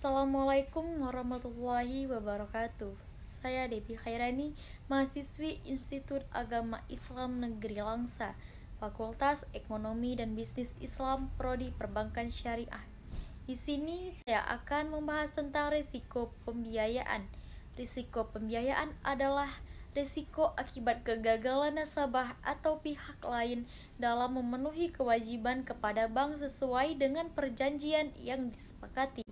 Assalamualaikum warahmatullahi wabarakatuh. Saya Devi Khairani, mahasiswi Institut Agama Islam Negeri Langsa, Fakultas Ekonomi dan Bisnis Islam, Prodi Perbankan Syariah. Di sini saya akan membahas tentang risiko pembiayaan. Risiko pembiayaan adalah risiko akibat kegagalan nasabah atau pihak lain dalam memenuhi kewajiban kepada bank sesuai dengan perjanjian yang disepakati.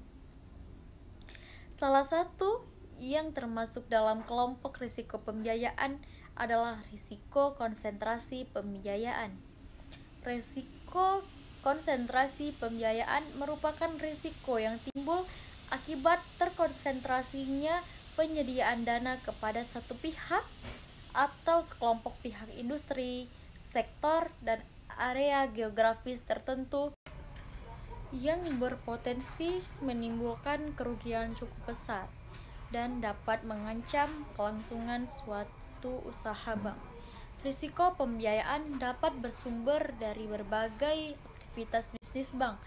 Salah satu yang termasuk dalam kelompok risiko pembiayaan adalah risiko konsentrasi pembiayaan. Risiko konsentrasi pembiayaan merupakan risiko yang timbul akibat terkonsentrasinya penyediaan dana kepada satu pihak atau sekelompok pihak industri, sektor, dan area geografis tertentu yang berpotensi menimbulkan kerugian cukup besar dan dapat mengancam kelangsungan suatu usaha bank. Risiko pembiayaan dapat bersumber dari berbagai aktivitas bisnis bank.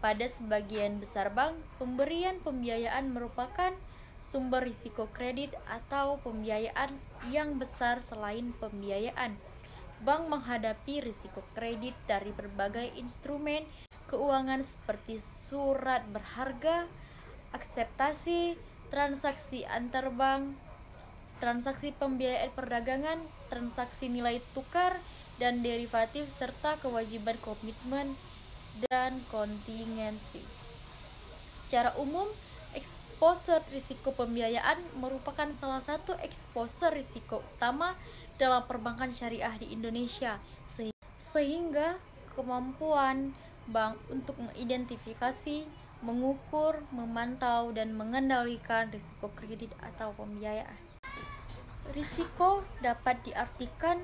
Pada sebagian besar bank, pemberian pembiayaan merupakan sumber risiko kredit atau pembiayaan yang besar. Selain pembiayaan, bank menghadapi risiko kredit dari berbagai instrumen keuangan seperti surat berharga, akseptasi, transaksi antar bank, transaksi pembiayaan perdagangan, transaksi nilai tukar dan derivatif, serta kewajiban komitmen dan kontingensi. Secara umum, exposure risiko pembiayaan merupakan salah satu exposure risiko utama dalam perbankan syariah di Indonesia, sehingga kemampuan bank untuk mengidentifikasi, mengukur, memantau, dan mengendalikan risiko kredit atau pembiayaan. Risiko dapat diartikan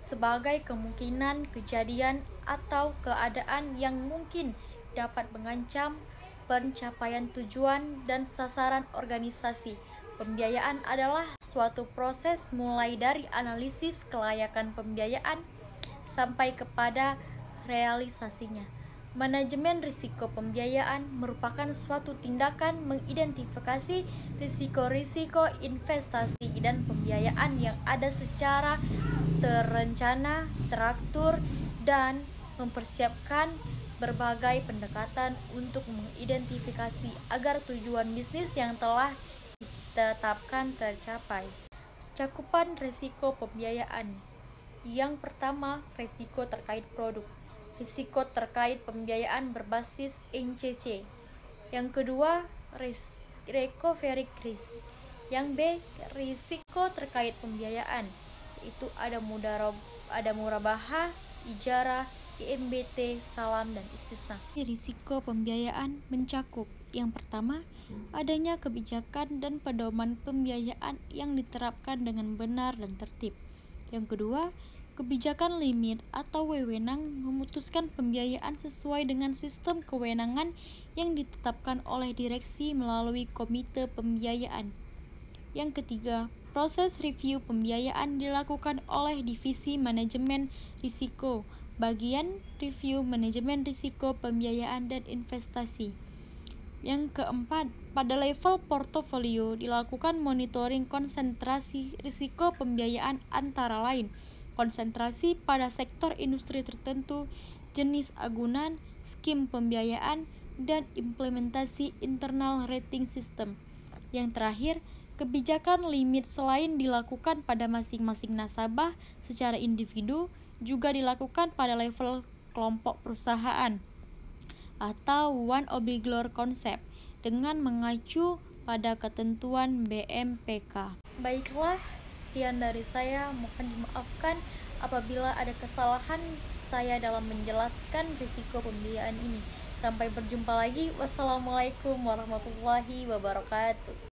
sebagai kemungkinan kejadian atau keadaan yang mungkin dapat mengancam pencapaian tujuan dan sasaran organisasi. Pembiayaan adalah suatu proses mulai dari analisis kelayakan pembiayaan sampai kepada realisasinya. Manajemen risiko pembiayaan merupakan suatu tindakan mengidentifikasi risiko-risiko investasi dan pembiayaan yang ada secara terencana, teratur, dan mempersiapkan berbagai pendekatan untuk mengidentifikasi agar tujuan bisnis yang telah ditetapkan tercapai. Cakupan risiko pembiayaan. Yang pertama, risiko terkait produk. Risiko terkait pembiayaan berbasis NCC. Yang kedua, recovery risk. Yang B, risiko terkait pembiayaan, yaitu ada murabahah, ijarah, IMBT, salam, dan istisna. Risiko pembiayaan mencakup yang pertama, adanya kebijakan dan pedoman pembiayaan yang diterapkan dengan benar dan tertib. Yang kedua, kebijakan limit atau wewenang memutuskan pembiayaan sesuai dengan sistem kewenangan yang ditetapkan oleh direksi melalui komite pembiayaan. Yang ketiga, proses review pembiayaan dilakukan oleh Divisi Manajemen Risiko, Bagian Review Manajemen Risiko Pembiayaan dan Investasi. Yang keempat, pada level portofolio dilakukan monitoring konsentrasi risiko pembiayaan antara lain konsentrasi pada sektor industri tertentu, jenis agunan, skim pembiayaan, dan implementasi internal rating system. Yang terakhir, kebijakan limit selain dilakukan pada masing-masing nasabah secara individu, juga dilakukan pada level kelompok perusahaan atau one obligor concept dengan mengacu pada ketentuan BMPK. Baiklah, sekian dari saya, mohon dimaafkan apabila ada kesalahan saya dalam menjelaskan risiko pembiayaan ini. Sampai berjumpa lagi. Wassalamualaikum warahmatullahi wabarakatuh.